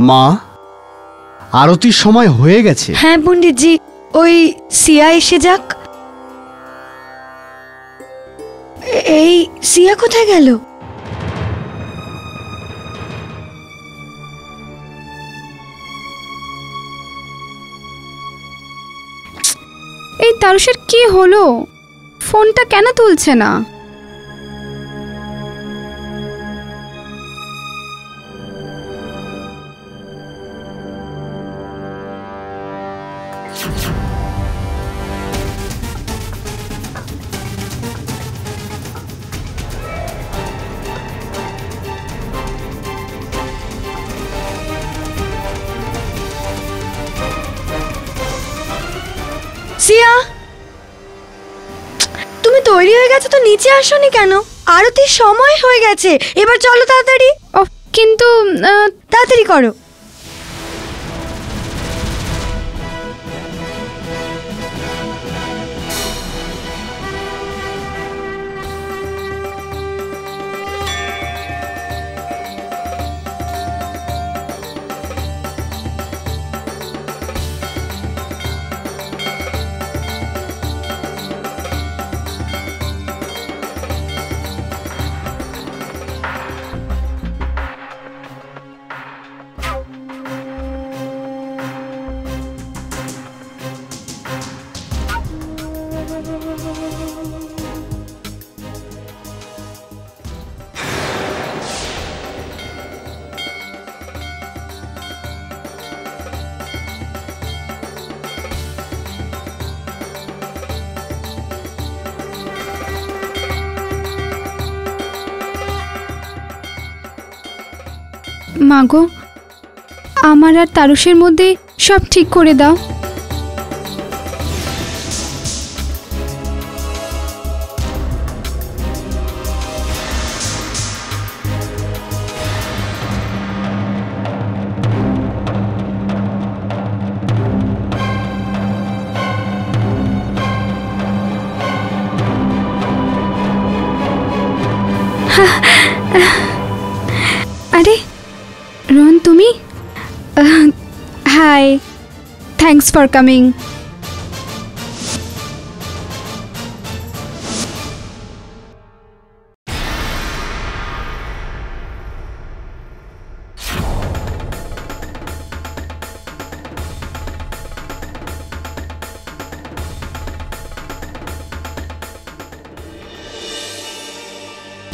মা, আরতির সময় হয়ে গেছে। হ্যাঁ পণ্ডিতজি, ওই সিয়া এসে যাক। এই সিয়া কোথায় গেল? এই তারুষের কি হলো? ফোনটা কেন তুলছে না? সিয়া, তুমি তৈরি হয়ে গেছো তো নিচে আসোনি কেন? আরতির সময় হয়ে গেছে, এবার চলো তাড়াতাড়ি। কিন্তু তাড়াতাড়ি করো। মাগো, আমার আর তারুষের মধ্যে সব ঠিক করে দাও। আরে রোহন, তুমি? Hi, thanks for coming.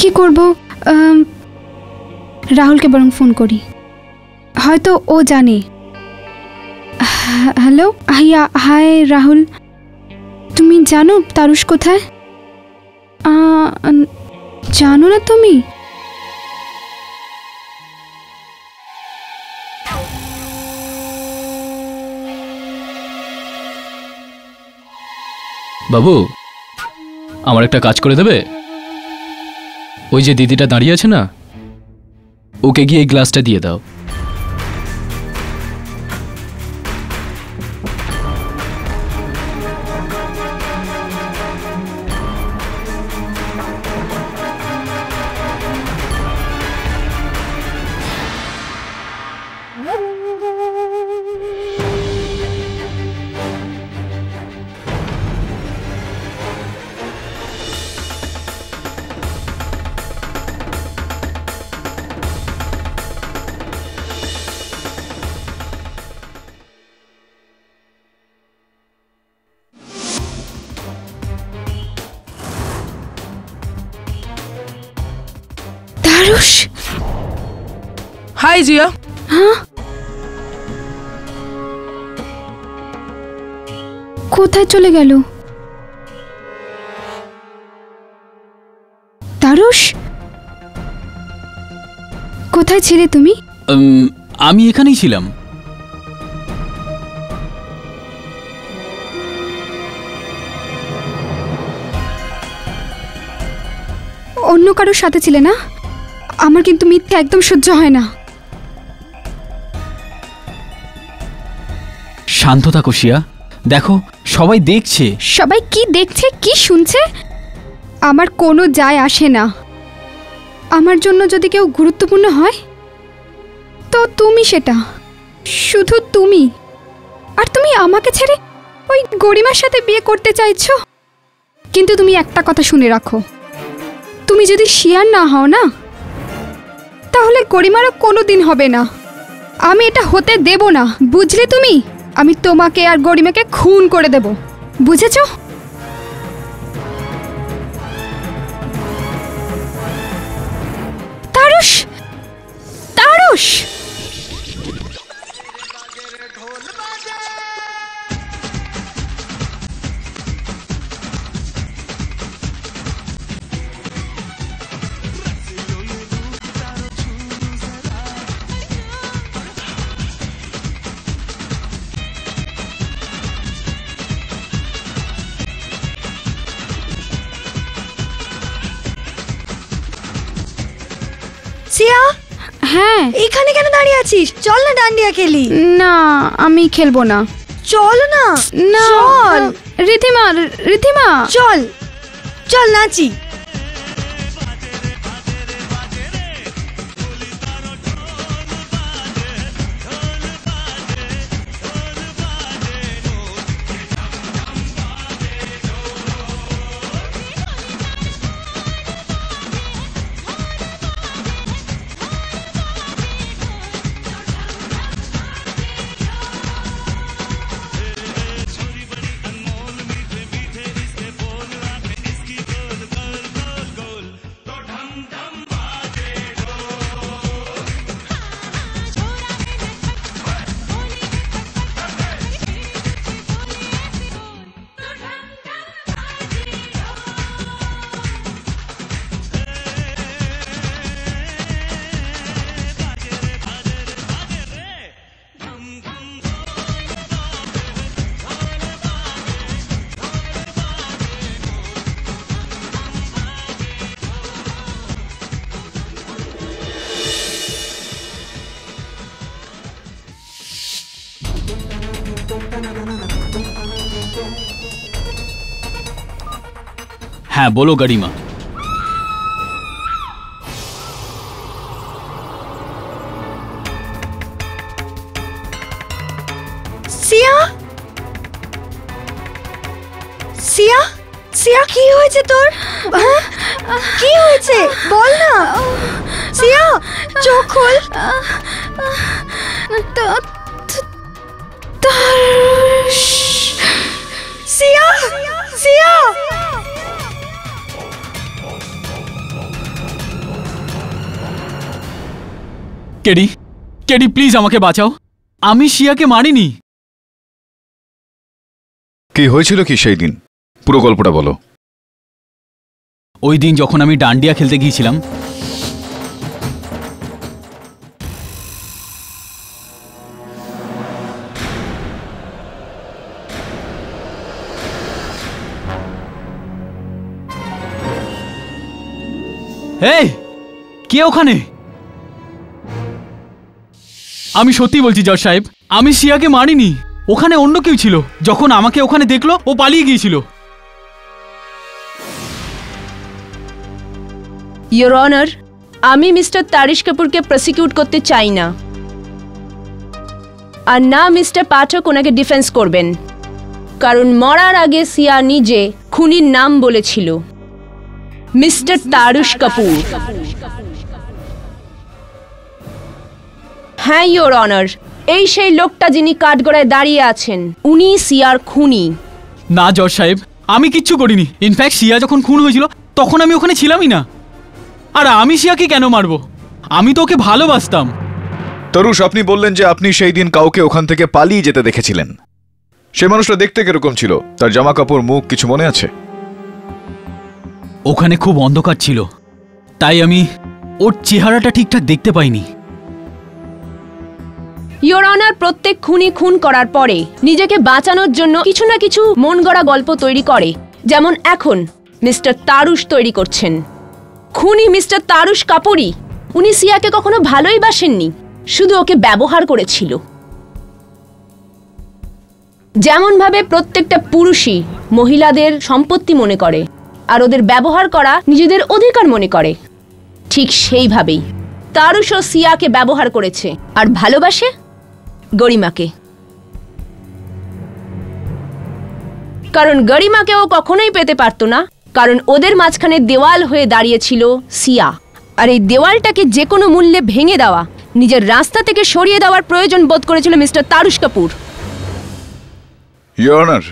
কি করব? রাহুলকে বরং ফোন করি, হয়তো ও জানে। হ্যালো, হাই রাহুল, তুমি জানো তারুষ কোথায়? জানো না তুমি? বাবু, আমার একটা কাজ করে দেবে? ওই যে দিদিটা দাঁড়িয়ে আছে না, ওকে গিয়ে এই গ্লাসটা দিয়ে দাও। তারুষ, হাই জিয়া। হ্যাঁ, কোথায় চলে গেল তারুষ? কোথায় ছিলে তুমি? আমি এখানেই ছিলাম। অন্য কারোর সাথে ছিলে না? আমার কিন্তু মিথ্যে একদম সহ্য হয় না। শান্ত থাকো শিয়া, দেখো সবাই দেখছে। সবাই কি দেখছে, কি শুনছে, আমার কোনো যায় আসে না। আমার জন্য যদি কেউ গুরুত্বপূর্ণ হয় তো তো তুমি সেটা, শুধু তুমি। আর তুমি আমাকে ছেড়ে ওই গরিমার সাথে বিয়ে করতে চাইছো। কিন্তু তুমি একটা কথা শুনে রাখো, তুমি যদি শিয়ার না হও না, তাহলে গরিমারও কোনো দিন হবে না। আমি এটা হতে দেব না, বুঝলে তুমি? আমি তোমাকে আর গরিমাকে খুন করে দেব, বুঝেছো? তারুশ, তারুশ! সিয়া, হ্যাঁ। এখানে কেন দাঁড়িয়ে আছিস? চল না ডান্ডিয়া খেলি। না, আমি খেলবো না। চল না। না, চল রিধিমা, রিধিমা, চল চল নাচি। হ্যাঁ বলো গরিমা। সিয়া, সিয়া, সিয়া কি হয়েছে তোর? হ্যাঁ? কি হয়েছে বল না। সিয়া, চোখ খোল। সিয়া, সিয়া। কেডি, কেডি প্লিজ আমাকে বাঁচাও, আমি শিয়াকে মারিনি। কি হয়েছিল কি সেই দিন? পুরো গল্পটা বলো। ওই দিন যখন আমি ডান্ডিয়া খেলতে গিয়েছিলাম, এই কে ওখানে? আমি সত্যি বলছি জজ সাহেব, আমি শিয়াকে মারিনি, ওখানে অন্য কেউ ছিল। যখন আমাকে ওখানে দেখলো ও পালিয়ে গিয়েছিল। ইয়োর অনার, আমি মিস্টার তারিশ কাপুরকে প্রসিকিউট করতে চাই না, আর না মিস্টার পাঠক ওনাকে ডিফেন্স করবেন, কারণ মরার আগে সিয়া নিজে খুনির নাম বলেছিল, মিস্টার তারুশ কাপুর। হ্যাঁ ইয়োর অনার, এই সেই লোকটা যিনি কাঠগড়ায় দাঁড়িয়ে আছেন, উনি সিয়ার খুনি। না জজ সাহেব, আমি কিচ্ছু করিনি। ইনফ্যাক্ট শিয়া যখন খুন হয়েছিল তখন আমি ওখানে ছিলামই না। আর আমি শিয়াকে কেন মারবো? আমি তো ওকে ভালোবাসতাম। তরুষ, আপনি বললেন যে আপনি সেই দিন কাউকে ওখান থেকে পালিয়ে যেতে দেখেছিলেন। সে মানুষটা দেখতে কিরকম ছিল? তার জামা কাপড়, মুখ কিছু মনে আছে? ওখানে খুব অন্ধকার ছিল, তাই আমি ওর চেহারাটা ঠিকঠাক দেখতে পাইনি। ইয়োর অনার, প্রত্যেক খুনি খুন করার পরে নিজেকে বাঁচানোর জন্য কিছু না কিছু মন গড়া গল্প তৈরি করে, যেমন এখন মিস্টার তারুশ তৈরি করছেন। খুনি মিস্টার তারুশ কাপুরই। উনি সিয়াকে কখনো ভালোই বাসেননি, শুধু ওকে ব্যবহার করেছিল। যেমন ভাবে প্রত্যেকটা পুরুষই মহিলাদের সম্পত্তি মনে করে আর ওদের ব্যবহার করা নিজেদের অধিকার মনে করে, ঠিক সেইভাবেই তারুশও সিয়াকে ব্যবহার করেছে আর ভালোবাসে গরিমাকে। কারণ গরিমাকেও কখনোই পেতে পারতো না, কারণ ওদের মাঝখানে দেওয়াল হয়ে দাঁড়িয়েছিল সিয়া। আর এই দেওয়ালটাকে যে কোনো মূল্যে ভেঙে দেওয়া, নিজের রাস্তা থেকে সরিয়ে দেওয়ার প্রয়োজন বোধ করেছিল mister Tarush Kapoor. Your honour,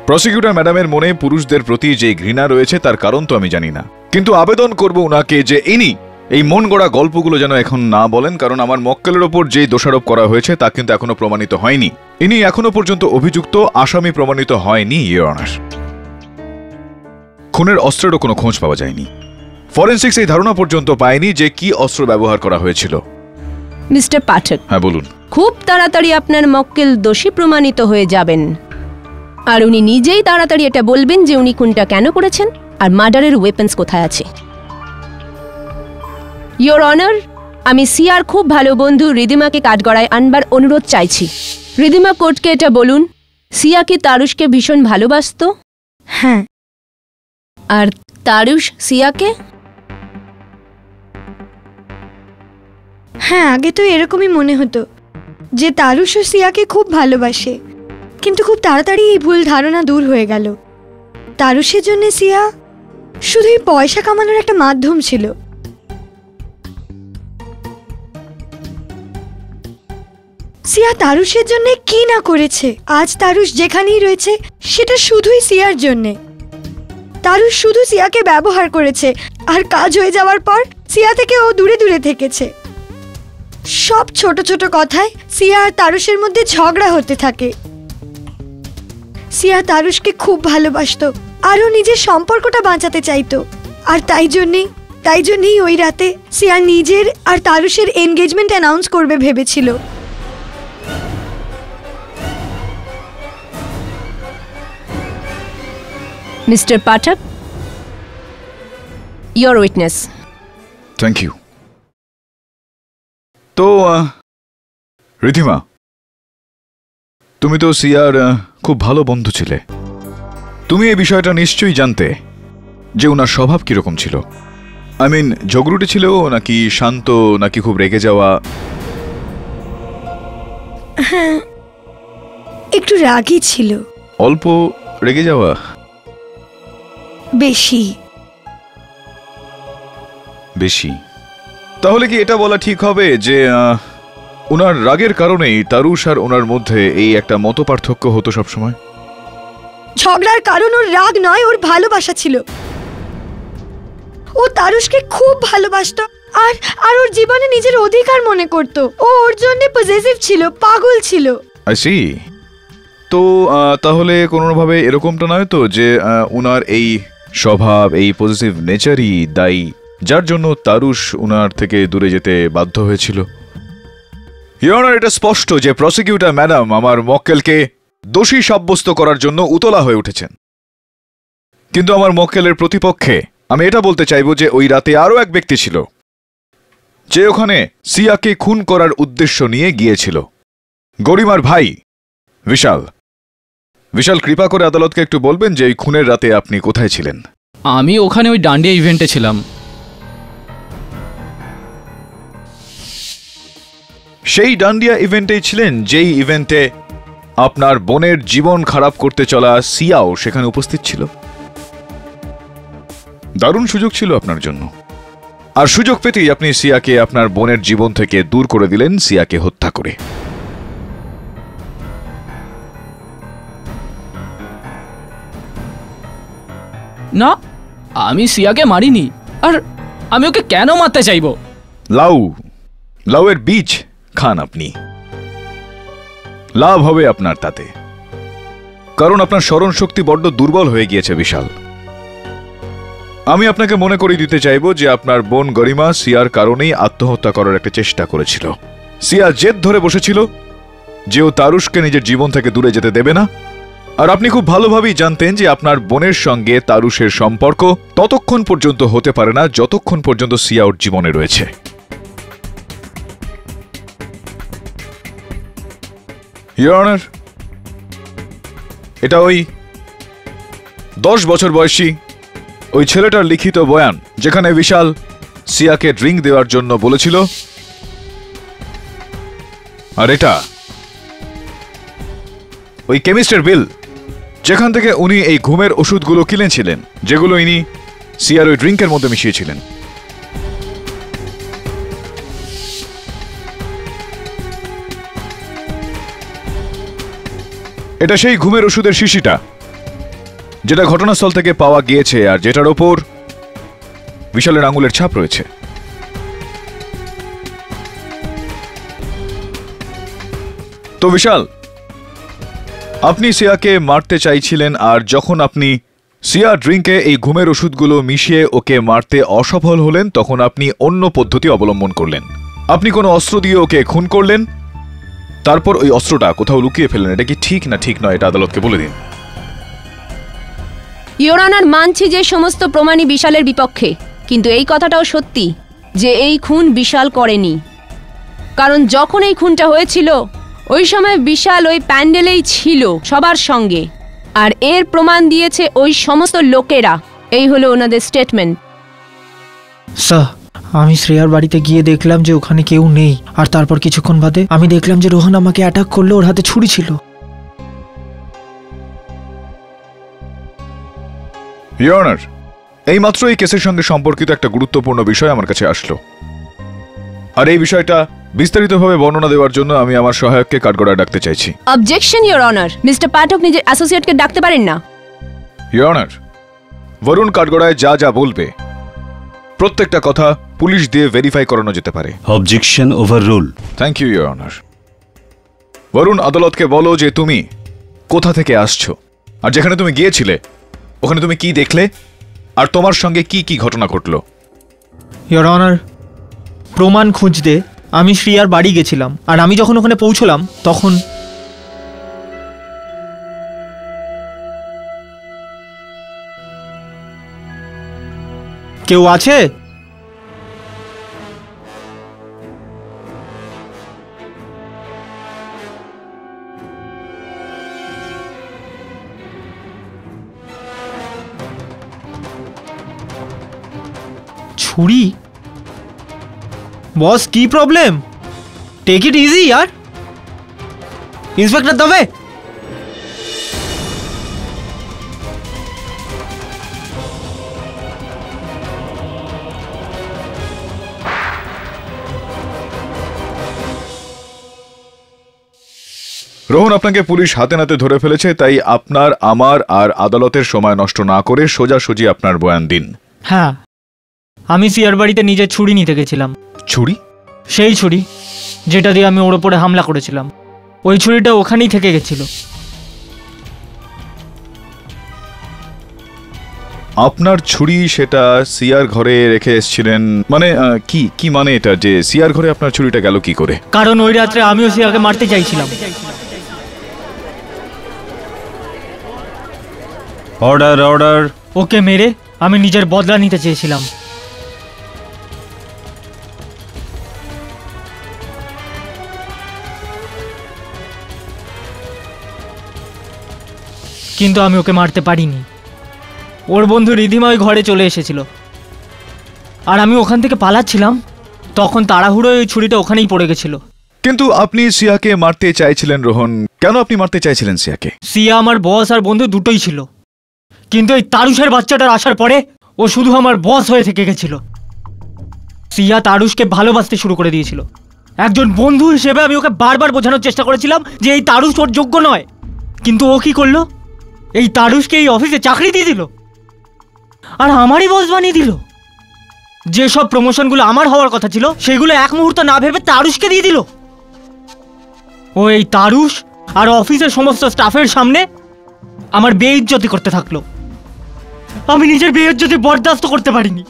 prosecutor ম্যাডামের মনে পুরুষদের প্রতি যে ঘৃণা রয়েছে তার কারণ তো আমি জানি না, কিন্তু আবেদন করব উনাকে যে ইনি এই মন গড়া গল্পগুলো যেন এখন না বলেন, কারণ আমার মক্কেলের ওপর যে দোষারোপ করা হয়েছে তা কিন্তু এখনো প্রমাণিত হয়নি। ইনি এখনো পর্যন্ত অভিযুক্ত, আসামি প্রমাণিত হয়নি ইওর অনার। খুনের অস্ত্রেরও কোনো খোঁজ পাওয়া যায়নি। ফরেনসিক্স এই ধারণা পর্যন্ত পায়নি যে কি অস্ত্র ব্যবহার করা হয়েছিল। মিস্টার পাঠক, হ্যাঁ বলুন। খুব তাড়াতাড়ি আপনার মক্কেল দোষী প্রমাণিত হয়ে যাবেন, আর উনি নিজেই তাড়াতাড়ি এটা বলবেন যে উনি খুনটা কেন করেছেন আর মার্ডারের ওয়েপন্স কোথায় আছে। ইওর অনার, আমি সিয়ার খুব ভালো বন্ধু রিদিমাকে কাঠগড়ায় আনবার অনুরোধ চাইছি। রিদিমা কোর্টকে এটা বলুন, সিয়া কি তারুশকে ভীষণ ভালোবাসতো? হ্যাঁ। আর তারুশ সিয়াকে? হ্যাঁ, আগে তো এরকমই মনে হতো যে তারুশ ও সিয়াকে খুব ভালোবাসে, কিন্তু খুব তাড়াতাড়ি এই ভুল ধারণা দূর হয়ে গেল। তারুশের জন্য সিয়া শুধুই পয়সা কামানোর একটা মাধ্যম ছিল। সিয়া তারুশের জন্য কি না করেছে। আজ তারুশ যেখানেই রয়েছে সেটা শুধুই সিয়ার জন্যে। তারুশ শুধু সিয়াকে ব্যবহার করেছে, আর কাজ হয়ে যাওয়ার পর সিয়া থেকে ও দূরে দূরে থেকেছে। সব ছোট ছোট কথায় সিয়া আর তারুশের মধ্যে ঝগড়া হতে থাকে। সিয়া তারুশকে খুব ভালোবাসতো, আরও নিজের সম্পর্কটা বাঁচাতে চাইতো। আর তাই জন্যই ওই রাতে সিয়া নিজের আর তারুশের এনগেজমেন্ট অ্যানাউন্স করবে ভেবেছিল। Mister Pathak, your witness. Thank you. তো রিধিমা, তুমি তো সিয়ার খুব ভালো বন্ধু ছিলে। তুমি এই বিষয়টা নিশ্চয়ই জানতে যে ওনার স্বভাব কিরকম ছিল। আই মিন, ঝগড়ুটে ছিল নাকি শান্ত, নাকি খুব রেগে যাওয়া? হ্যাঁ, একটু রাগী ছিল। অল্প রেগে যাওয়া? বেশি। বেশি? তাহলে কি এটা বলা ঠিক হবে যে ওনার রাগের কারণেই তারুশ আর ওনার মধ্যে এই একটা মতপার্থক্য হতো সবসময়? ঝগড়ার কারণ ওর রাগ নয়, ওর ভালোবাসা ছিল। ও তারুশকে খুব ভালোবাসতো আর ওর জীবনে নিজের অধিকার মনে করত। ও ওর জন্য পজেসিভ ছিল, পাগল ছিল। I see. তো তাহলে কোনোভাবে এরকমটা নয় তো যে ওনার এই স্বভাব, এই পজিটিভ নেচারই দায়ী যার জন্য তারুশ ওনার থেকে দূরে যেতে বাধ্য হয়েছিল? ইওর অনার, এটা স্পষ্ট যে প্রসিকিউটর ম্যাডাম আমার মক্কেলকে দোষী সাব্যস্ত করার জন্য উতলা হয়ে উঠেছেন। কিন্তু আমার মক্কেলের প্রতিপক্ষে আমি এটা বলতে চাইব যে ওই রাতে আরও এক ব্যক্তি ছিল যে ওখানে সিয়াকে খুন করার উদ্দেশ্য নিয়ে গিয়েছিল। গরিমার ভাই বিশাল। বিশাল, কৃপা করে আদালতকে একটু বলবেন যে এই খুনের রাতে আপনি কোথায় ছিলেন? আমি ওখানে ওই ডান্ডিয়া ইভেন্টে ছিলাম। সেই ডান্ডিয়া ইভেন্টেই ছিলেন যেই ইভেন্টে আপনার বোনের জীবন খারাপ করতে চলা সিয়াও সেখানে উপস্থিত ছিল। দারুণ সুযোগ ছিল আপনার জন্য, আর সুযোগ পেতেই আপনি সিয়াকে আপনার বোনের জীবন থেকে দূর করে দিলেন, সিয়াকে হত্যা করে। না, আমি সিয়াকে মারিনি। আর আমি ওকে কেন মারতে চাইব? লাউয়ের বীজ খান আপনি, লাভ হবে আপনার তাতে, কারণ আপনার স্মরণ শক্তি বড্ড দুর্বল হয়ে গিয়েছে বিশাল। আমি আপনাকে মনে করিয়ে দিতে চাইব যে আপনার বোন গরিমা সিয়ার কারণেই আত্মহত্যা করার একটা চেষ্টা করেছিল। সিয়া জেদ ধরে বসেছিল যে ও তারুশকে নিজের জীবন থেকে দূরে যেতে দেবে না, আর আপনি খুব ভালোভাবেই জানতেন যে আপনার বোনের সঙ্গে তারুশের সম্পর্ক ততক্ষণ পর্যন্ত হতে পারে না যতক্ষণ পর্যন্ত সিয়া ওর জীবনে রয়েছে। ইওর অনার, এটা ওই 10 বছর বয়সী ওই ছেলেটার লিখিত বয়ান যেখানে বিশাল সিয়াকে ড্রিঙ্ক দেওয়ার জন্য বলেছিল, আর এটা ওই কেমিস্টের বিল, যেখান থেকে উনি এই ঘুমের ওষুধগুলো কিনেছিলেন, যেগুলো ইনি সিয়ার ওই ড্রিঙ্কের মধ্যে মিশিয়েছিলেন। এটা সেই ঘুমের ওষুধের শিশিটা যেটা ঘটনাস্থল থেকে পাওয়া গিয়েছে আর যেটার ওপর বিশালের আঙুলের ছাপ রয়েছে। তো বিশাল, আপনি সিয়াকে মারতে চাইছিলেন, আর যখন আপনি সিয়া ড্রিঙ্কে এই ঘুমের ওষুধগুলো মিশিয়ে ওকে মারতে অসফল হলেন, তখন আপনি অন্য পদ্ধতি অবলম্বন করলেন। আপনি কোনো অস্ত্র দিয়ে ওকে খুন করলেন, তারপর ওই অস্ত্রটা কোথাও লুকিয়ে ফেললেন। এটা কি ঠিক না ঠিক নয়, এটা আদালতকে বলে দিন। ইওর অনার, মানছি যে সমস্ত প্রমাণই বিশালের বিপক্ষে, কিন্তু এই কথাটাও সত্যি যে এই খুন বিশাল করেনি। কারণ যখন এই খুনটা হয়েছিল ওই সময় বিশাল ওই প্যান্ডেলেই ছিল সবার সঙ্গে, আর এর প্রমাণ দিয়েছে ওই সমস্ত লোকেরা। এই হলো ওনাদের স্টেটমেন্ট। স্যার, আমি শ্রেয়ার বাড়িতে গিয়ে দেখলাম যে ওখানে কেউ নেই, আর তারপর কিছুক্ষণ বাদে আমি দেখলাম যে রোহন আমাকে অ্যাটাক করলো, ওর হাতে ছুরি ছিল। ইওর অনার, এইমাত্র এই কেসের সঙ্গে সম্পর্কিত একটা গুরুত্বপূর্ণ বিষয় আমার কাছে আসলো, আর এই বিষয়টা বিস্তারিতভাবে বর্ণনা দেওয়ার জন্য আমি আমার সহায়ককে কাঠগড়ায় ডাকতে চাইছি। অবজেকশন ইওর অনার, মিস্টার পাঠক নিজের অ্যাসোসিয়েটকে ডাকতে পারেন না। ইওর অনার, বরুণ কাঠগড়ায় যা যা বলবে প্রত্যেকটা কথা পুলিশ দিয়ে ভেরিফাই করানো যেতে পারে। Objection overrule. Thank you your honour. Varun, আদালতকে বলো যে তুমি কোথা থেকে আসছো, আর যেখানে তুমি গিয়েছিলে ওখানে তুমি কি দেখলে, আর তোমার সঙ্গে কি কি ঘটনা ঘটলো। ইওর অনার, প্রমাণ খুঁজতে আমি শ্রেয়ার বাড়ি গেছিলাম, আর আমি যখন ওখানে পৌঁছলাম তখন কেউ আছে? ছুরি? বস, কি প্রবলেম? টেক ইট ইজি यार। ইন্সপেক্টর দবে। রোহন, আপনাকে পুলিশ হাতে নাতে ধরে ফেলেছে, তাই আপনার, আমার আর আদালতের সময় নষ্ট না করে সোজাসুজি আপনার বয়ান দিন। হ্যাঁ, আমি সিয়ার বাড়িতে নিজের ছুরি নিতে গেছিলাম। ছুরি? সেই ছুরি যেটা দিয়ে আমি ওর ওপরে হামলা করেছিলাম, ওই ছুরিটা ওখানেই থেকে গেছিল। আপনার ছুরি সেটা সিয়ার ঘরে রেখে এসেছিলেন? মানে কি কি মানে এটা যে সিয়ার ঘরে আপনার ছুরিটা গেল কি করে? কারণ ওই রাত্রে আমিও সিয়াকে মারতে চাইছিলাম। Order order. ওকে মেরে আমি নিজের বদলা নিতে চেয়েছিলাম। কিন্তু আমি ওকে মারতে পারিনি। ওর বন্ধু রিধিমা ওই ঘরে চলে এসেছিল, আর আমি ওখান থেকে পালাচ্ছিলাম, তখন তাড়াহুড়ো ওই ছুরিটা ওখানেই পড়ে গেছিল। কিন্তু আপনি সিয়াকে মারতে চাইছিলেন রোহন, কেন আপনি মারতে চাইছিলেন সিয়াকে? সিয়া আমার বস আর বন্ধু দুটোই ছিল, কিন্তু এই তারুষের বাচ্চাটার আসার পরে ও শুধু আমার বস হয়ে থেকে গেছিল। সিয়া তারুষকে ভালোবাসতে শুরু করে দিয়েছিল। একজন বন্ধু হিসেবে আমি ওকে বারবার বোঝানোর চেষ্টা করেছিলাম যে এই তারুষ ওর যোগ্য নয়, কিন্তু ও কি করলো? এই তারুষকে এই অফিসে চাকরি দিয়ে দিল, আর আমারই বস বানিয়ে দিল। যেসব প্রমোশনগুলো আমার হওয়ার কথা ছিল সেগুলো এক মুহূর্ত না ভেবে তারুষকে দিয়ে দিল। ও এই তারুষ আর অফিসের সমস্ত স্টাফের সামনে আমার বেইজ্জতি করতে থাকলো। আমি নিজের বেইজ্জতি বরদাস্ত করতে পারিনি।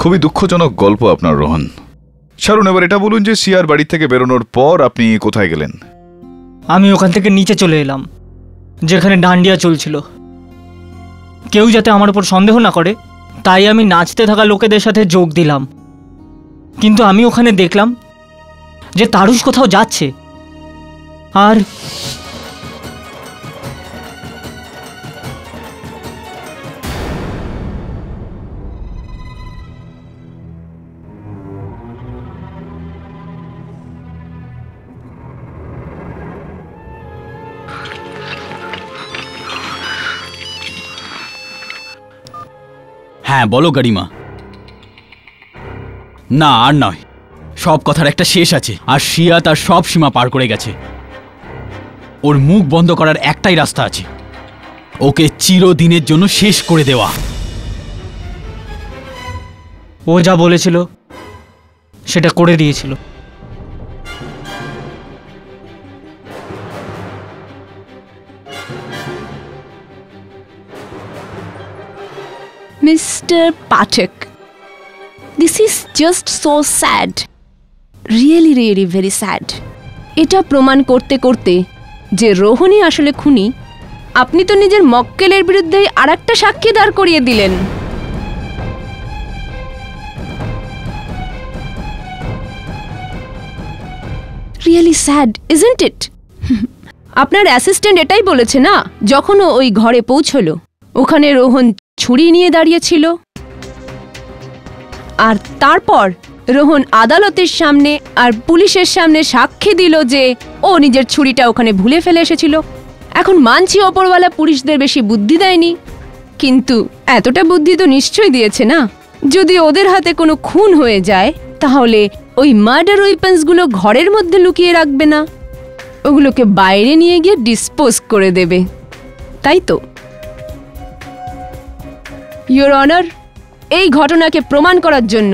খুবই দুঃখজনক গল্প আপনার রোহন। ছাড়ুন, এবার এটা বলুন যে সিয়ার বাড়ি থেকে বেরোনোর পর আপনি কোথায় গেলেন? আমি ওখান থেকে নিচে চলে এলাম, যেখানে ডান্ডিয়া চলছিল। কেউ যাতে আমার উপর সন্দেহ না করে তাই আমি নাচতে থাকা লোকেদের সাথে যোগ দিলাম। কিন্তু আমি ওখানে দেখলাম যে তারুষ কোথাও যাচ্ছে, আর হ্যাঁ বলো গরিমা। না আর নয়, সব কথার একটা শেষ আছে, আর শিয়া তার সব সীমা পার করে গেছে। ওর মুখ বন্ধ করার একটাই রাস্তা আছে, ওকে চিরদিনের জন্য শেষ করে দেওয়া। ও যা বলেছিল সেটা করে দিয়েছিল। Mr. Pathak, this is just so sad. Really, really very sad. এটা প্রমাণ করতে করতে যে রোহিণী আসলে খুনি, আপনি তো নিজের মক্কেলের বিরুদ্ধে আরেকটা সাক্ষী দাঁড় করিয়ে দিলেন। Really sad, isn't it? আপনার অ্যাসিস্ট্যান্ট এটাই বলেছে না, যখন ও ওই ঘরে পৌঁছলো ওখানে রোহন ছুরি নিয়ে দাঁড়িয়েছিল, আর তারপর রোহন আদালতের সামনে আর পুলিশের সামনে সাক্ষী দিল যে ও নিজের ছুরিটা ওখানে ভুলে ফেলে এসেছিল। এখন মানছি ওপরওয়ালা পুলিশদের বেশি বুদ্ধি দেয়নি, কিন্তু এতটা বুদ্ধি তো নিশ্চয়ই দিয়েছে না। যদি ওদের হাতে কোনো খুন হয়ে যায় তাহলে ওই মার্ডার ওয়েপন্সগুলো ঘরের মধ্যে লুকিয়ে রাখবে না, ওগুলোকে বাইরে নিয়ে গিয়ে ডিসপোজ করে দেবে, তাই তো? ইয়োর অনার, এই ঘটনাকে প্রমাণ করার জন্য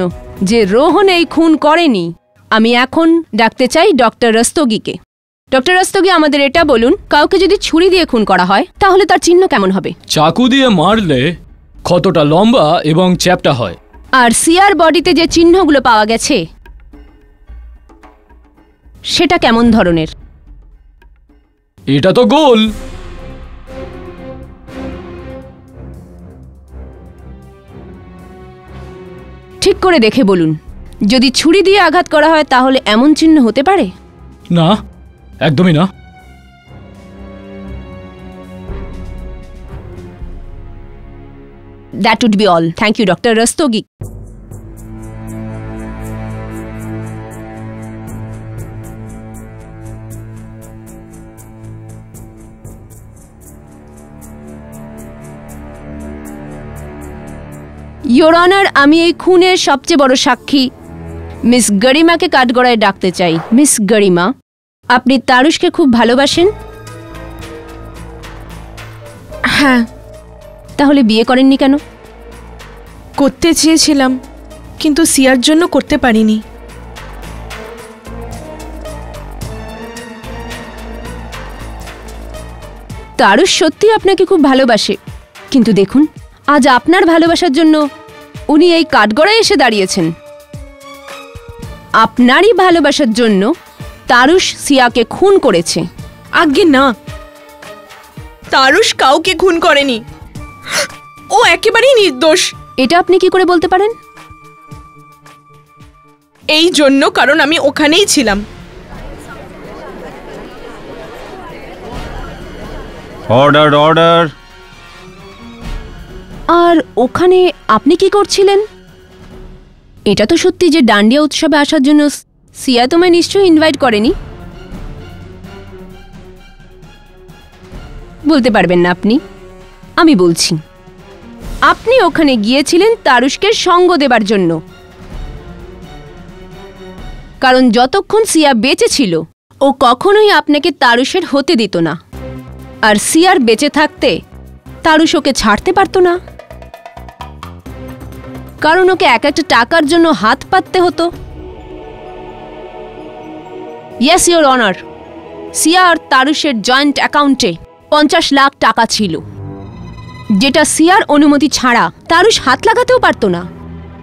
যে রোহন এই খুন করেনি, আমি এখন ডাকতে চাই ডক্টর রস্তোগিকে। ডক্টর রস্তোগি, আমাদের এটা বলুন, কাউকে যদি ছুরি দিয়ে খুন করা হয় তাহলে তার চিহ্ন কেমন হবে? চাকু দিয়ে মারলে ক্ষতটা লম্বা এবং চ্যাপ্টা হয়। আর সিয়ার বডিতে যে চিহ্নগুলো পাওয়া গেছে সেটা কেমন ধরনের? এটা তো গোল। ঠিক করে দেখে বলুন, যদি ছুরি দিয়ে আঘাত করা হয় তাহলে এমন চিহ্ন হতে পারে? না, একদমই না। That would be all. Thank you, Dr. Rastogi. Your Honor, আমি এই খুনের সবচেয়ে বড় সাক্ষী মিস গরিমাকে কাঠগড়ায় ডাকতে চাই। মিস গরিমা, আপনি তারুশকে খুব ভালোবাসেন? হ্যাঁ। তাহলে বিয়ে করেননি কেন? করতে চেয়েছিলাম, কিন্তু সিয়ার জন্য করতে পারিনি। তারুশ সত্যি আপনাকে খুব ভালোবাসে, কিন্তু দেখুন আজ আপনার ভালোবাসার জন্য উনি এই কাঠগড়ায় এসে দাঁড়িয়েছেন। আপনারই ভালোবাসার জন্য তারুশ সিয়াকে খুন করেছে। আজ্ঞে না, তারুশ কাউকে খুন করেনি, ও একেবারেই নির্দোষ। এটা আপনি কি করে বলতে পারেন? এই জন্য কারণ আমি ওখানেই ছিলাম। Order order. আর ওখানে আপনি কি করছিলেন? এটা তো সত্যি যে ডান্ডিয়া উৎসবে আসার জন্য সিয়া তোমায় নিশ্চয়ই ইনভাইট করেনি। বলতে পারবেন না আপনি? আমি বলছি, আপনি ওখানে গিয়েছিলেন তারুশকে সঙ্গ দেবার জন্য, কারণ যতক্ষণ সিয়া বেঁচে ছিল ও কখনোই আপনাকে তারুশের হতে দিত না, আর সিয়ার বেঁচে থাকতে তারুশ ওকে ছাড়তে পারত না, কারণ ওকে এক একটা টাকার জন্য হাত পাততে হতো। ইয়েস ইওর অনার, সিয়া আর তারুশের জয়েন্ট অ্যাকাউন্টে 50 লাখ টাকা ছিল, যেটা সিয়ার অনুমতি ছাড়া তারুশ হাত লাগাতেও পারত না।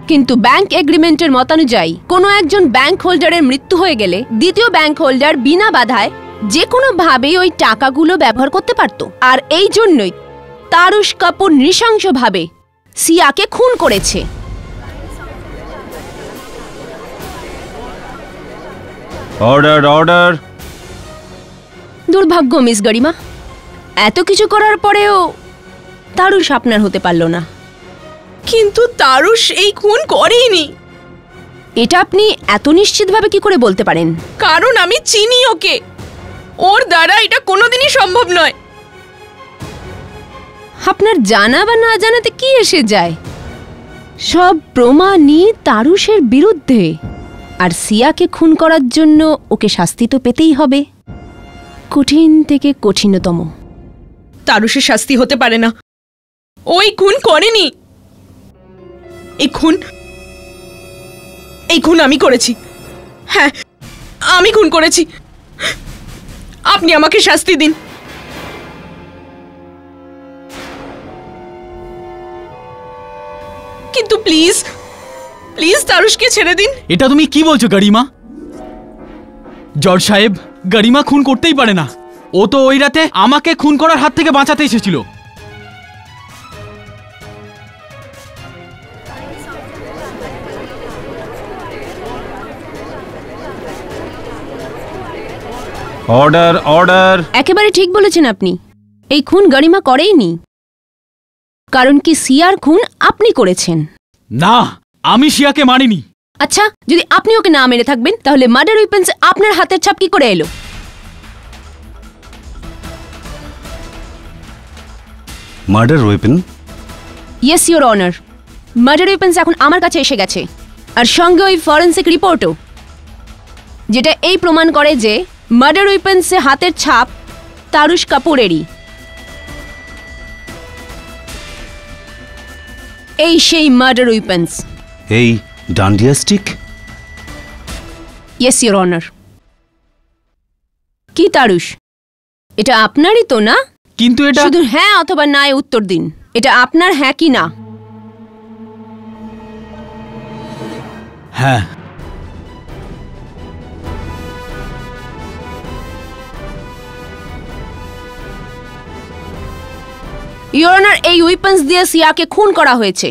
কিন্তু ব্যাংক এগ্রিমেন্টের মতানুযায়ী কোনো একজন ব্যাংক হোল্ডারের মৃত্যু হয়ে গেলে দ্বিতীয় ব্যাংক হোল্ডার বিনা বাধায় যে কোনোভাবেই ওই টাকাগুলো ব্যবহার করতে পারত। আর এই জন্যই তারুশ কাপুর নৃশংসভাবে সিয়াকে খুন করেছে। Order order. দুর্ভাগ্য মিস গরিমা, এত কিছু করার পরেও তারুশ আপনার হতে পারল না। কিন্তু তারুশ এই খুন করেনি। এটা আপনি এত নিশ্চিতভাবে কি করে বলতে পারেন? কারণ আমি চিনি ওকে, ওর দ্বারা এটা কোনোদিনই সম্ভব নয়। আপনার জানা বা না জানাতে কি এসে যায়? সব প্রমাণই তারুষের বিরুদ্ধে, আর সিয়াকে খুন করার জন্য ওকে শাস্তি তো পেতেই হবে, কঠিন থেকে কঠিনতম। তারুষের শাস্তি হতে পারে না, ওই খুন করেনি। এই খুন আমি করেছি। হ্যাঁ, আমি খুন করেছি। আপনি আমাকে শাস্তি দিন। কিন্তু প্লিজ প্লিজ তারুষকে ছেড়ে দিন। এটা তুমি কি বলছো গরিমা? জজ সাহেব, গরিমা খুন করতেই পারে না। ও তো ওই রাতে আমাকে খুন করার হাত থেকে বাঁচাতে এসেছিল। Order order. একেবারে ঠিক বলেছেন আপনি, এই খুন গরিমা করেইনি। কারণ কি সিয়ার খুন আপনি করেছেন। না, আমি শিয়াকে মারিনি। আচ্ছা, যদি আপনি ওকে না মেরে থাকবেন তাহলে মার্ডার ওয়েপন্স আপনার হাতের ছাপ কি করে এলো? Murder weapon? Yes your honour, murder weapons এখন আমার কাছে এসে গেছে, আর সঙ্গে ওই ফরেন্সিক রিপোর্টও, যেটা এই প্রমাণ করে যে মার্ডার ওয়েপন্সে হাতের ছাপ তারুষ কাপুরেরই। এই সেই মার্ডার ওয়েপন্স। এই dandiya stick? Yes your honour. কি তারুষ, এটা আপনারই তো না? কিন্তু এটা শুধু হ্যাঁ অথবা না এ উত্তর দিন। এটা আপনার হ্যাঁ কি না? হ্যাঁ। ইওর অনার, এই উইপন্স দিয়ে সিয়াকে খুন করা হয়েছে,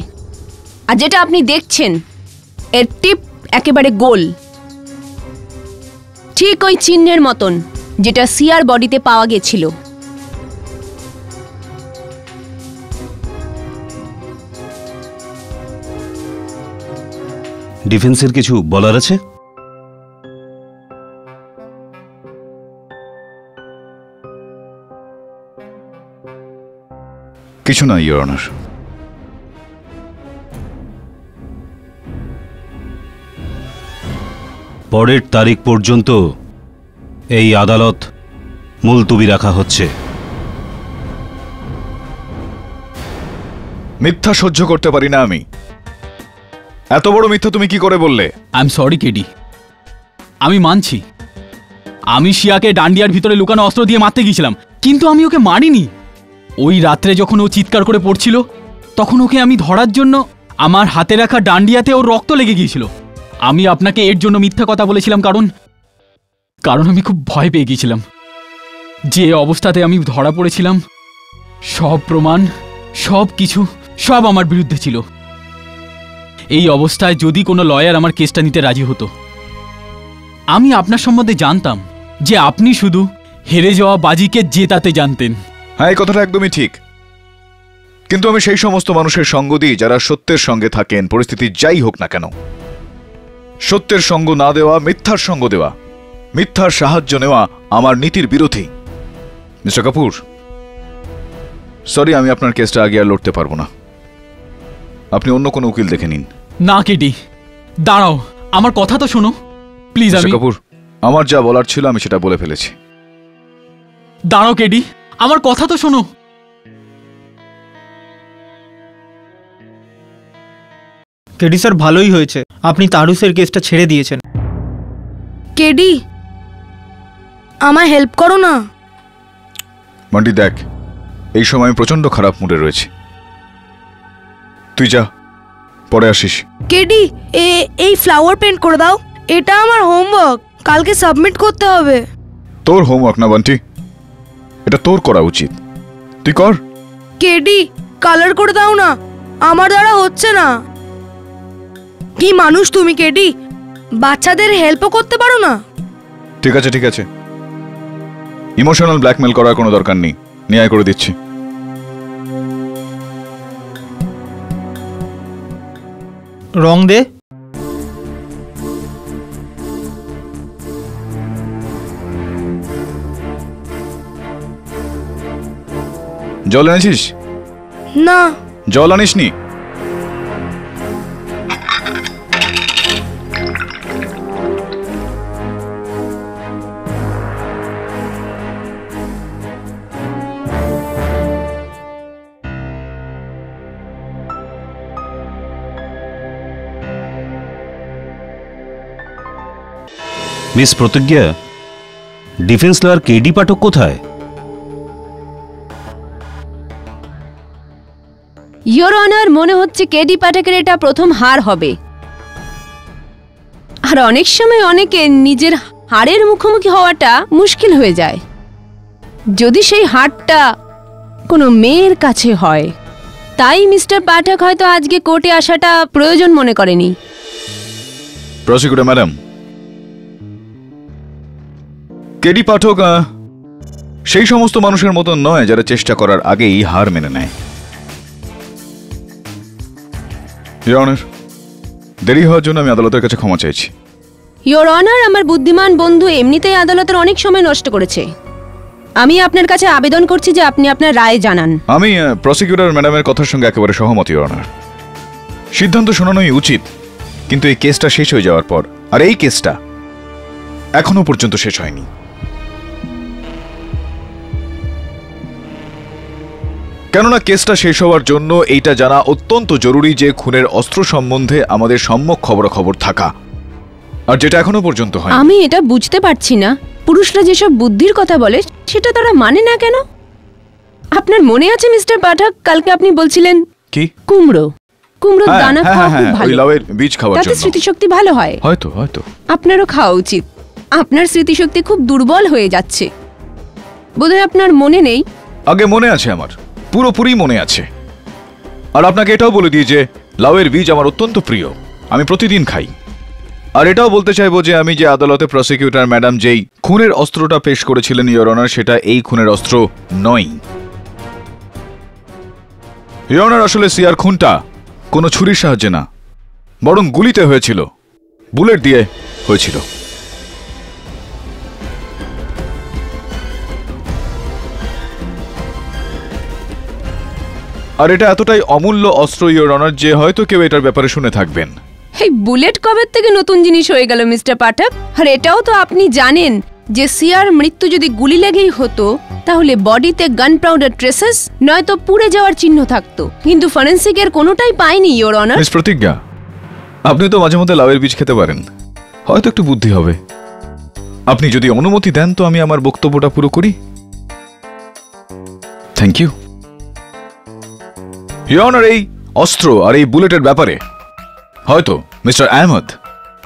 আর যেটা আপনি দেখছেন এর টিপ একেবারে গোল, ঠিক ওই চিহ্নের মতন যেটা সিয়ার বডিতে পাওয়া গেছিল। ডিফেন্সের কিছু বলার আছে? কিছু না ইওর অনার। পরের তারিখ পর্যন্ত এই আদালত মুলতবি রাখা হচ্ছে। মিথ্যা সহ্য করতে পারি না আমি। এত বড় মিথ্যা তুমি কি করে বললে? আই এম সরি কেডি, আমি মানছি আমি শিয়াকে ডান্ডিয়ার ভিতরে লুকানো অস্ত্র দিয়ে মারতে গিয়েছিলাম, কিন্তু আমি ওকে মারিনি। ওই রাত্রে যখন ও চিৎকার করে পড়ছিল তখন ওকে আমি ধরার জন্য আমার হাতে রাখা ডান্ডিয়াতে ওর রক্ত লেগে গিয়েছিল। আমি আপনাকে এর জন্য মিথ্যা কথা বলেছিলাম, কারণ আমি খুব ভয় পেয়ে গিয়েছিলাম। যে অবস্থাতে আমি ধরা পড়েছিলাম, সব প্রমাণ, সব কিছু, সব আমার বিরুদ্ধে ছিল। এই অবস্থায় যদি কোনো লয়ার আমার কেসটা নিতে রাজি হতো, আমি আপনার সম্বন্ধে জানতাম যে আপনি শুধু হেরে যাওয়া বাজিকে জেতাতে জানতেন। হ্যাঁ, এই কথাটা একদমই ঠিক। কিন্তু আমি সেই সমস্ত মানুষের সঙ্গ দিই যারা সত্যের সঙ্গে থাকেন, পরিস্থিতি যাই হোক না কেন। সত্যের সঙ্গ না দেওয়া, মিথ্যার সঙ্গ দেওয়া, মিথ্যার সাহায্য নেওয়া আমার নীতির বিরোধী। মিস্টার কাপুর, সরি, আমি আপনার কেসটা আগে আর লড়তে পারবো না। আপনি অন্য কোনো উকিল দেখে নিন। না কেডি, দাঁড়াও, আমার কথা তো শোনো প্লিজ। মিস্টার কাপুর, আমার যা বলার ছিল আমি সেটা বলে ফেলেছি। দাঁড়াও কেডি, আমার কথা তো শোনো। কেডি স্যার, ভালোই হয়েছে আপনি তারুষের কেসটা ছেড়ে দিয়েছেন। কেডি, আমায় হেল্প করো না। মান্টি দেখ, এই সময় আমি প্রচন্ড খারাপ মুডে রয়েছে, তুই যা, পরে আসিস। কেডি, এই ফ্লাওয়ার পেন্ট করে দাও, এটা আমার হোমওয়ার্ক, কালকে সাবমিট করতে হবে। তোর হোমওয়ার্ক না বান্টি, এটা তোর করা উচিত, তুই কর। কেডি, কালার করে দাও না, আমার দ্বারা হচ্ছে না। কি মানুষ তুমি কেডি, বাচ্চাদের হেল্পও করতে পারো না। ঠিক আছে ঠিক আছে, ইমোশনাল ব্ল্যাকমেল করার কোনো দরকার নেই, ন্যায় করে দিচ্ছি। রং দে। জল এনেছিস? না। জল আনিসনি? মিস প্রতিজ্ঞা, ডিফেন্স লয়ার কেডি পাঠক কোথায়? ইয়োর অনার, মনে হচ্ছে কেডি পাঠকের এটা প্রথম হার হবে। আর অনেক সময় অনেকে নিজের হারের মুখোমুখি হওয়াটা মুশকিল হয়ে যায়, যদি সেই হারটা কোনো মেয়ের কাছে হয়। তাই মিস্টার পাঠক হয়তো আজকে কোর্টে আসাটা প্রয়োজন মনে করেনি। প্রসিকিউটর ম্যাডাম, কেডি পাঠক সেই সমস্ত মানুষের মতো নয় যারা চেষ্টা করার আগেই হার মেনে নেয়। ইয়োর অনার, দেরি হওয়ার জন্য আমি আদালতের কাছে ক্ষমা চাইছি। ইয়োর অনার, আমার বুদ্ধিমান বন্ধু এমনিতেই আদালতের অনেক সময় নষ্ট করেছে। আমি আপনার কাছে আবেদন করছি যে আপনি আপনার রায় জানান। আমি প্রসিকিউটর ম্যাডামের কথার সঙ্গে একেবারে সহমত ইয়োর অনার। সিদ্ধান্ত শোনানোই উচিত, কিন্তু এই কেসটা শেষ হয়ে যাওয়ার পর, আর এই কেসটা এখনো পর্যন্ত শেষ হয়নি। কেননা কেসটা শেষ হওয়ার জন্য এইটা জানা অত্যন্ত জরুরি যে খুনের অস্ত্র সম্বন্ধে আমাদের সম্যক খবরাখবর থাকা, আর যেটা এখনো পর্যন্ত হয়। আমি এটা বুঝতে পারছি না, পুরুষরা যেসব বুদ্ধির কথা বলে সেটা তারা মানে না কেন? আপনার মনে আছে মিস্টার পাঠক, কালকে আপনি বলছিলেন কি কুমড়ো দানা খাওয়া খুব ভালো, লাউয়ের বীজ খাওয়ার তাতে জন্য স্মৃতিশক্তি ভালো হয়। হয়তো আপনারও খাওয়া উচিত। আপনার স্মৃতিশক্তি খুব দুর্বল হয়ে যাচ্ছে, বোধহয় আপনার মনে নেই। আগে মনে আছে, আমার পুরোপুরি মনে আছে। আর আপনাকে এটাও বলে দিই যে লাউয়ের বীজ আমার অত্যন্ত প্রিয়, আমি প্রতিদিন খাই। আর এটাও বলতে চাইবো যে আমি যে আদালতে প্রসিকিউটর ম্যাডাম যেই খুনের অস্ত্রটা পেশ করেছিলেন ইয়োর অনার, সেটা এই খুনের অস্ত্র নয়। ইয়োর অনার, আসলে সিয়ার খুনটা কোনো ছুরির সাহায্যে না, বরং গুলিতে হয়েছিল, বুলেট দিয়ে হয়েছিল। আর এটা এতটাই অমূল্য অস্ত্র ইয়োর অনার যে হয়তো কেউ এটার ব্যাপারে শুনে থাকবেন। এই বুলেট কবে থেকে নতুন জিনিস হয়ে গেল মিস্টার পাঠক? আর এটাও তো আপনি জানেন যে সিয়ার মৃত্যু যদি গুলি লেগেই হতো তাহলে বডিতে গান পাউডার ট্রেসেস নয়তো পুড়ে যাওয়ার চিহ্ন থাকতো, কিন্তু ফরেনসিকের কোনোটাই পায়নি ইয়োর অনার। মিস প্রতিজ্ঞা, আপনি তো মাঝে মধ্যে লাউয়ের বীজ খেতে পারেন, হয়তো একটু বুদ্ধি হবে। আপনি যদি অনুমতি দেন তো আমি আমার বক্তব্যটা পুরো করি। Thank you your honour. এই অস্ত্র আর এই বুলেটের ব্যাপারে হয়তো মিস্টার আহমদ,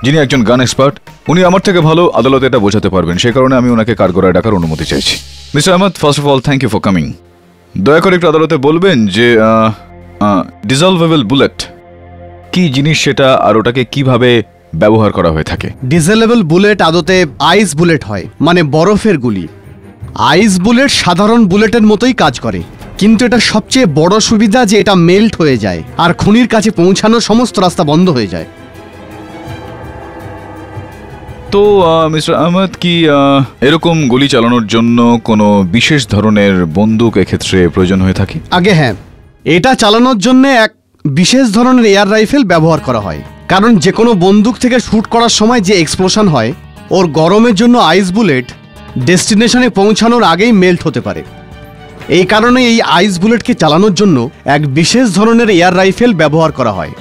যিনি একজন গান এক্সপার্ট, উনি আমার থেকে ভালো আদালতে এটা বোঝাতে পারবেন, সে কারণে আমি ওনাকে কাঠগড়ায় ডাকার অনুমতি চাইছি। Mister Ahmad, first of all thank you for coming. দয়া করে একটু আদালতে বলবেন যে ডিজলভেবল বুলেট কি জিনিস সেটা, আর ওটাকে কিভাবে ব্যবহার করা হয়ে থাকে। ডিজেলেবল বুলেট আদতে আইস বুলেট হয়, মানে বরফের গুলি। আইস বুলেট সাধারণ বুলেটের মতোই কাজ করে, কিন্তু এটা সবচেয়ে বড় সুবিধা যে এটা মেল্ট হয়ে যায় আর খুনির কাছে পৌঁছানোর সমস্ত রাস্তা বন্ধ হয়ে যায়। তো মিস্টার আহমদ, কি এরকম গুলি চালানোর জন্য কোনো বিশেষ ধরনের বন্দুক এক্ষেত্রে প্রয়োজন হয়ে থাকে? আগে হ্যাঁ, এটা চালানোর জন্য এক বিশেষ ধরনের এয়ার রাইফেল ব্যবহার করা হয়, কারণ যে কোনো বন্দুক থেকে শুট করার সময় যে এক্সপ্লোশন হয় ওর গরমের জন্য আইস বুলেট ডেস্টিনেশনে পৌঁছানোর আগেই মেল্ট হতে পারে। এই কারণে এই আইস বুলেটকে চালানোর জন্য এক বিশেষ ধরনের এয়ার রাইফেল ব্যবহার করা হয়।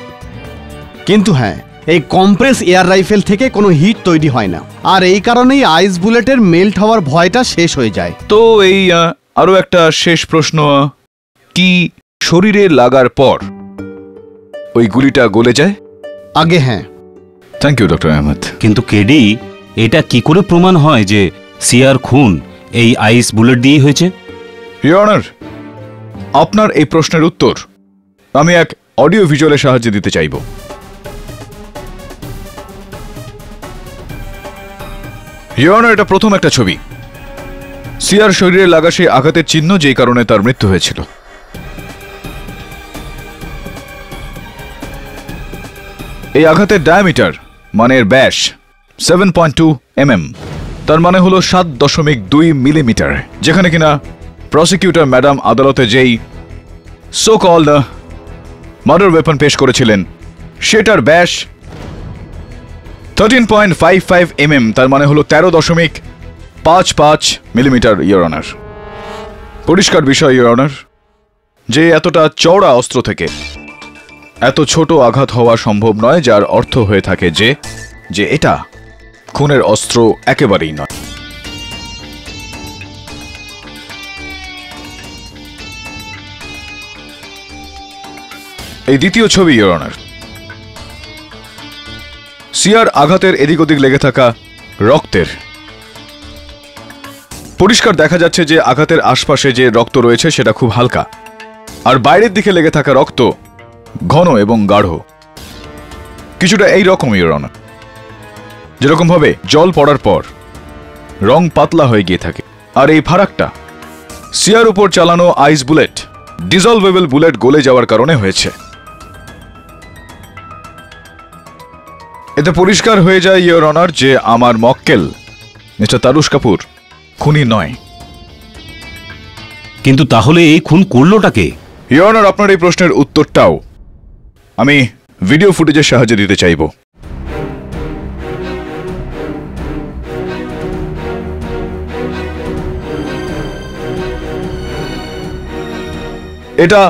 কিন্তু হ্যাঁ, এই কম্প্রেস এয়ার রাইফেল থেকে কোনো হিট তৈরি হয় না, আর এই কারণেই আইস বুলেটের মেল্ট হওয়ার ভয়টা শেষ হয়ে যায়। তো এই আরো একটা শেষ প্রশ্ন, কি শরীরে লাগার পর ওই গুলিটা গলে যায়? আগে হ্যাঁ। Thank you doctor Ahmad. কিন্তু কেডি, এটা কি করে প্রমাণ হয় যে সিয়ার খুন এই আইস বুলেট দিয়েই হয়েছে? ইয়োর অনার, আপনার এই প্রশ্নের উত্তর আমি এক অডিও ভিজুয়ালের সাহায্যে দিতে চাইব। ইয়োর অনার, এটা প্রথম একটা ছবি। সিয়ার শরীরে লাগা সেই আঘাতের চিহ্ন যেই কারণে তার মৃত্যু হয়েছিল। এই আঘাতের ডায়ামিটার মানে এর ব্যাস 7.2 mm, তার মানে হলো 7.2 মিলিমিটার, যেখানে কিনা প্রসিকিউটর ম্যাডাম আদালতে যেই সো কল্ড মার্ডার ওয়েপন পেশ করেছিলেন সেটার ব্যাস 13.55 mm, তার মানে হলো 13.55 মিলিমিটার ইয়োর অনার। পরিষ্কার বিষয় ইয়োর অনার যে এতটা চওড়া অস্ত্র থেকে এত ছোট আঘাত হওয়া সম্ভব নয়, যার অর্থ হয়ে থাকে যে এটা খুনের অস্ত্র একেবারেই নয়। এই দ্বিতীয় ছবি, ইওর অনার। সিয়ার আঘাতের এদিক ওদিক লেগে থাকা রক্তের পরিষ্কার দেখা যাচ্ছে যে আঘাতের আশপাশে যে রক্ত রয়েছে সেটা খুব হালকা, আর বাইরের দিকে লেগে থাকা রক্ত ঘন এবং গাঢ়, কিছুটা এই রকম, ইওর অনার। যেরকম ভাবে জল পড়ার পর রং পাতলা হয়ে গিয়ে থাকে, আর এই ফারাকটা সিয়ার উপর চালানো আইস বুলেট, ডিজলভেবল বুলেট গলে যাওয়ার কারণে হয়েছে। এতে পরিষ্কার হয়ে যায়, ইওর অনার, যে আমার মক্কেল মিস্টার তারুশ কাপুর খুনি নয়। কিন্তু তাহলে এই খুন করলোটাকে? ইওর অনার, আপনার এই প্রশ্নের উত্তরটাও আমি ভিডিও ফুটেজের সাহায্যে দিতে চাইব। এটা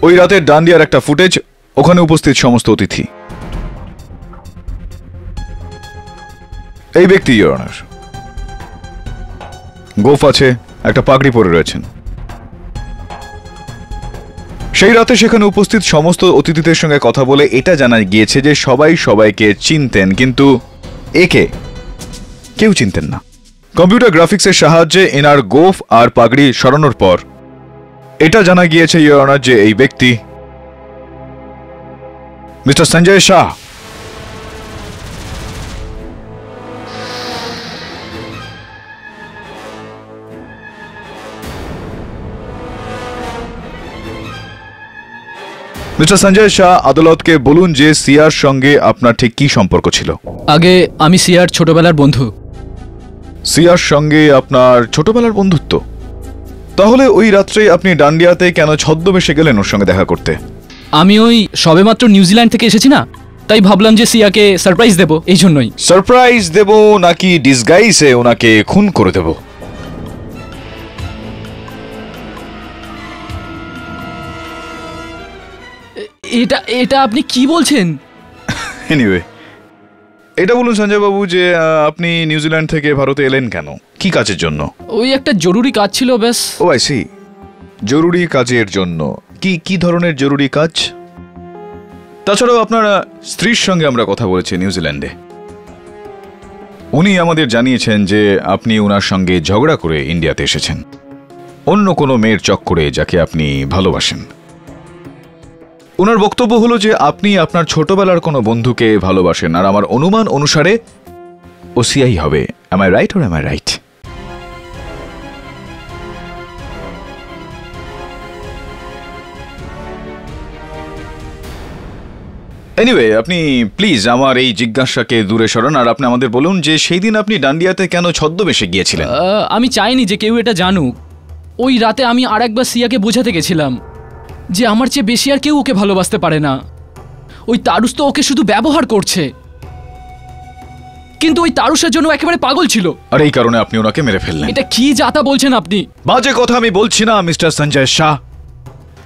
ওই রাতের ডান্ডিয়ার একটা ফুটেজ, ওখানে উপস্থিত সমস্ত অতিথি। এই ব্যক্তি, ইওর অনার, গোফ আছে, একটা পাগড়ি পরে রয়েছেন। সেই রাতে সেখানে উপস্থিত সমস্ত অতিথিদের সঙ্গে কথা বলে এটা জানা গিয়েছে যে সবাই সবাইকে চিনতেন, কিন্তু একে কেউ চিনতেন না। কম্পিউটার গ্রাফিক্সের সাহায্যে এনার গোফ আর পাগড়ি সরানোর পর এটা জানা গিয়েছে, ইওর অনার, যে এই ব্যক্তি মিস্টার সঞ্জয় শাহ। মিস্টার সঞ্জয় শাহ, আদালতকে বলুন যে সিয়ার সঙ্গে আপনার ঠিক কি সম্পর্ক ছিল? আগে আমি সিয়ার ছোটবেলার বন্ধু। সিয়ার সঙ্গে আপনার ছোটবেলার বন্ধুত্ব? তাহলে ওই রাত্রে আপনি ডান্ডিয়াতে কেন ছদ্মবেশে গেলেন ওর সঙ্গে দেখা করতে? আমি ওই সবেমাত্র নিউজিল্যান্ড থেকে এসেছি না, তাই ভাবলাম যে সিয়াকে সারপ্রাইজ দেব, এই জন্যই। সারপ্রাইজ দেব নাকি ডিসগাইজে ওনাকে খুন করে দেব? এটা এটা আপনি কি বলছেন? এনিওয়ে, এটা বলুন সঞ্জয় বাবু যে আপনি নিউজিল্যান্ড থেকে ভারতে এলেন কেন, কি কাজের জন্য? ওই একটা জরুরি কাজ ছিল, ব্যাস। ও আই সি, জরুরি কাজের জন্য। কি কি ধরনের জরুরি কাজ? তাছাড়াও আপনার স্ত্রীর সঙ্গে আমরা কথা বলেছি নিউজিল্যান্ডে, উনি আমাদের জানিয়েছেন যে আপনি ওনার সঙ্গে ঝগড়া করে ইন্ডিয়াতে এসেছেন অন্য কোনো মেয়ের চক্করে যাকে আপনি ভালোবাসেন। ওনার বক্তব্য হলো যে আপনি আপনার ছোটবেলার কোনো বন্ধুকে ভালোবাসেন, আর আমার অনুমান অনুসারে ও সিআই হবে। Am I right or am I right? Anyway, আপনি প্লিজ আমার এই জিজ্ঞাসাকে দূরে সরান, আর আপনি আমাদের বলুন যে সেই দিন আপনি ডান্ডিয়াতে কেন ছদ্মবেশে গিয়েছিলেন? আমি চাইনি যে কেউ এটা জানুক। ওই রাতে আমি আরেকবার সিয়াকে বোঝাতে গেছিলাম যে আমার চেয়ে বেশি আর কেউ ওকে ভালোবাসতে পারে না। ওই তারুষ তো ওকে শুধু ব্যবহার করছে, কিন্তু ওই তারুষের জন্য একেবারে পাগল ছিল। আর এই কারণে আপনি ওনাকে মেরে ফেললেন। এটা কি যাতা বলছেন আপনি? বাজে কথা আমি বলছি না মিস্টার সঞ্জয় শাহ।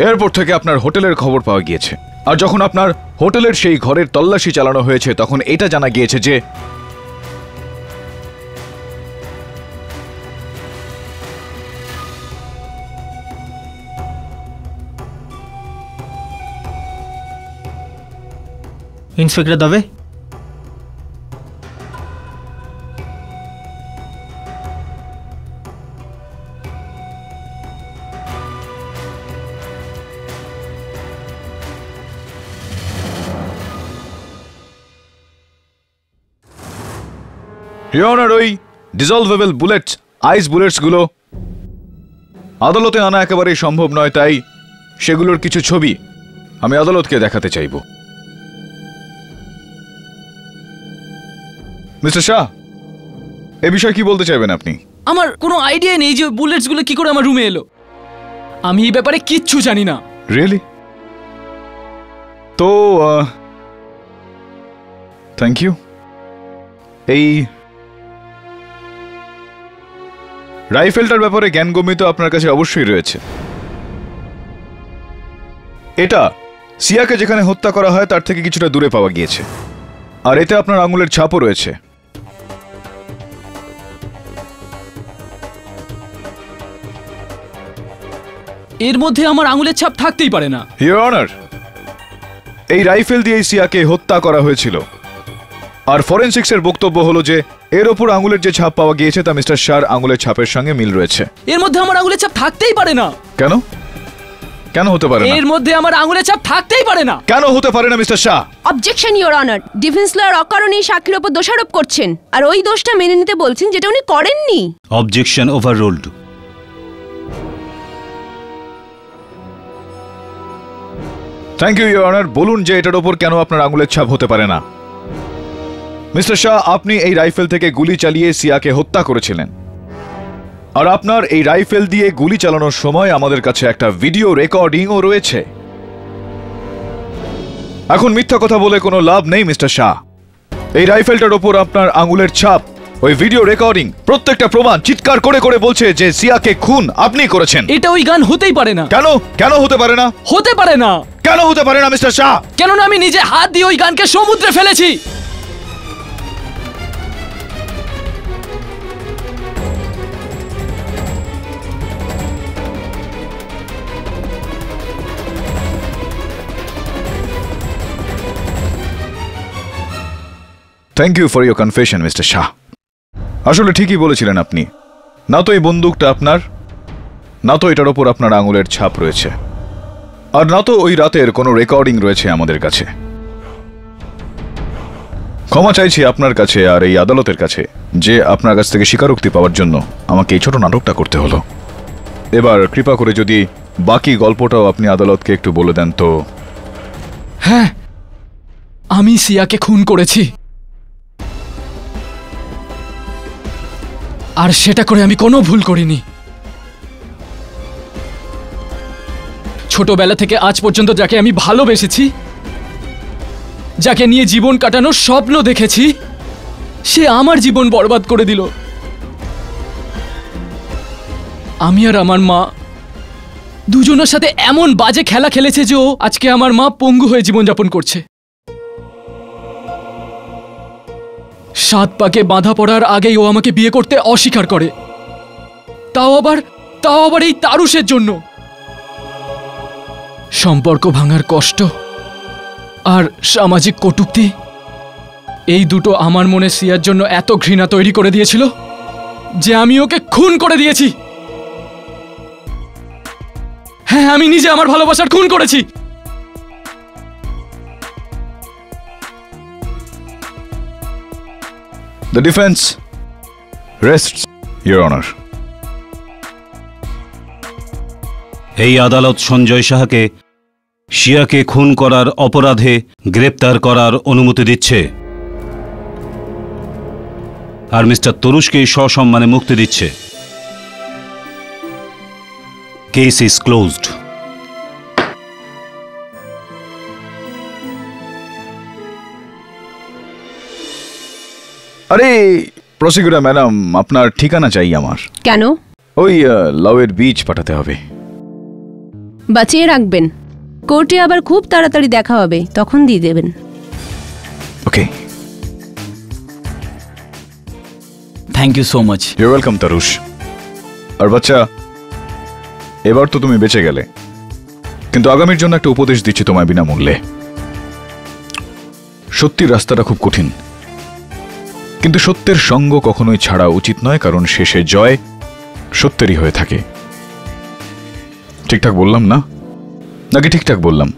এয়ারপোর্ট থেকে আপনার হোটেলের খবর পাওয়া গিয়েছে, আর যখন আপনার হোটেলের সেই ঘরের তল্লাশি চালানো হয়েছে তখন এটা জানা গিয়েছে যে ইন্সপেক্টর দবে, ইওনার ওই ডিজলভেবল বুলেটস, আইস বুলেটস গুলো আদালতে আনা একেবারেই সম্ভব নয়, তাই সেগুলোর কিছু ছবি আমি আদালতকে দেখাতে চাইব। মিস্টার শাহ, এ বিষয়ে কি বলতে চাইবেন আপনি? আমার কোনো আইডিয়া নেই যে বুলেটস গুলো কি করে আমার রুমে এলো। আমি এই ব্যাপারে কিচ্ছু জানি না। রিয়েলি? তো থ্যাংক ইউ। এই রাইফেলটার ব্যাপারে জ্ঞানগম্য তো আপনার কাছে অবশ্যই রয়েছে। এটা সিয়াকে যেখানে হত্যা করা হয় তার থেকে কিছুটা দূরে পাওয়া গিয়েছে, আর এতে আপনার আঙুলের ছাপও রয়েছে। এর মধ্যে আমার আঙুলের ছাপ থাকতেই পারে না। ইওর অনার, এই রাইফেল দিয়ে সিয়াকে হত্যা করা হয়েছিল, আর ফরেনসিক্সের বক্তব্য হলো যে এর ওপর আঙুলের যে ছাপ পাওয়া গিয়েছে তা মিস্টার শাহর আঙুলের ছাপের সঙ্গে মিল রয়েছে। এর মধ্যে আমার আঙুলের ছাপ থাকতেই পারে না। কেন? কেন হতে পারে না? এর মধ্যে আমার আঙুলের ছাপ থাকতেই পারে না। কেন হতে পারে না mister Shah? Objection your honour, defence lawyer অকারণেই সাক্ষীর ওপর দোষারোপ করছেন, আর ওই দোষটা মেনে নিতে বলছেন যেটা উনি করেননি। Objection overruled. Thank you your honour. বলুন যে এটার ওপর কেন আপনার আঙুলের ছাপ হতে পারে না। মিস্টার শাহ, আপনি এই রাইফেল থেকে গুলি চালিয়ে সিয়াকে হত্যা করেছিলেন, আর আপনার এই রাইফেল দিয়ে গুলি চালানোর সময় আমাদের কাছে একটা ভিডিও রেকর্ডিংও রয়েছে। এখন মিথ্যা কথা বলে কোনো লাভ নেই মিস্টার শাহ। এই রাইফেলটার ওপর আপনার আঙুলের ছাপ, ওই ভিডিও রেকর্ডিং, প্রত্যেকটা প্রমাণ চিৎকার করে করে বলছে যে সিয়াকে খুন আপনি করেছেন। এটা ওই গান হতেই পারে না। কেন? কেন হতে পারে না? হতে পারে না। কেন হতে পারে না মিস্টার শাহ? কেননা আমি নিজে হাত দিয়ে ওই গানকে সমুদ্রে ফেলেছি। Thank you for your confession mister Shah. আসলে ঠিকই বলেছিলেন আপনি। না তো এই বন্দুকটা আপনার, না তো এটার ওপর আপনার আঙুলের ছাপ রয়েছে, আর না তো ওই রাতের কোনো রেকর্ডিং রয়েছে আমাদের কাছে। ক্ষমা চাইছি আপনার কাছে আর এই আদালতের কাছে যে আপনার কাছ থেকে স্বীকারোক্তি পাওয়ার জন্য আমাকে এই ছোট নাটকটা করতে হলো। এবার কৃপা করে যদি বাকি গল্পটাও আপনি আদালতকে একটু বলে দেন তো। হ্যাঁ, আমি সিয়াকে খুন করেছি, আর সেটা করে আমি কোনো ভুল করিনি। ছোটবেলা থেকে আজ পর্যন্ত যাকে আমি ভালোবেসেছি, যাকে নিয়ে জীবন কাটানোর স্বপ্ন দেখেছি, সে আমার জীবন বরবাদ করে দিল। আমি আর আমার মা দুজনের সাথে এমন বাজে খেলা খেলেছে যে ও আজকে আমার মা পঙ্গু হয়ে জীবনযাপন করছে। 7 পাকে বাঁধা পড়ার আগেই ও আমাকে বিয়ে করতে অস্বীকার করে, তাও আবার এই তারুষের জন্য। সম্পর্ক ভাঙার কষ্ট আর সামাজিক কটূক্তি, এই দুটো আমার মনে সিয়ার জন্য এত ঘৃণা তৈরি করে দিয়েছিল যে আমি ওকে খুন করে দিয়েছি। হ্যাঁ, আমি নিজে আমার ভালোবাসার খুন করেছি। The defense rests, Your Honor. এই আদালত সঞ্জয় সাহাকে শিয়াকে খুন করার অপরাধে গ্রেপ্তার করার অনুমতি দিচ্ছে, আর মিস্টার তরুষকে সসম্মানে মুক্তি দিচ্ছে। Case is closed. আরে প্রসিকিউটর ম্যাডাম, আপনার ঠিকানা চাই আমার। কেন? ওই লাউয়ের বীজ পাঠাতে হবে। বাঁচিয়ে রাখবেন, কোর্টে আবার খুব তাড়াতাড়ি দেখা হবে, তখন দিয়ে দেবেন। Okay, thank you so much. You're welcome Tarush. আর বাচ্চা, এবার তো তুমি বেঁচে গেলে, কিন্তু আগামীর জন্য একটা উপদেশ দিচ্ছি তোমায় বিনামূল্যে। সত্যির রাস্তাটা খুব কঠিন, কিন্তু সত্যের সঙ্গ কখনোই ছাড়া উচিত নয়, কারণ শেষে জয় সত্যেরই হয়ে থাকে। ঠিকঠাক বললাম না? নাকি ঠিকঠাক বললাম?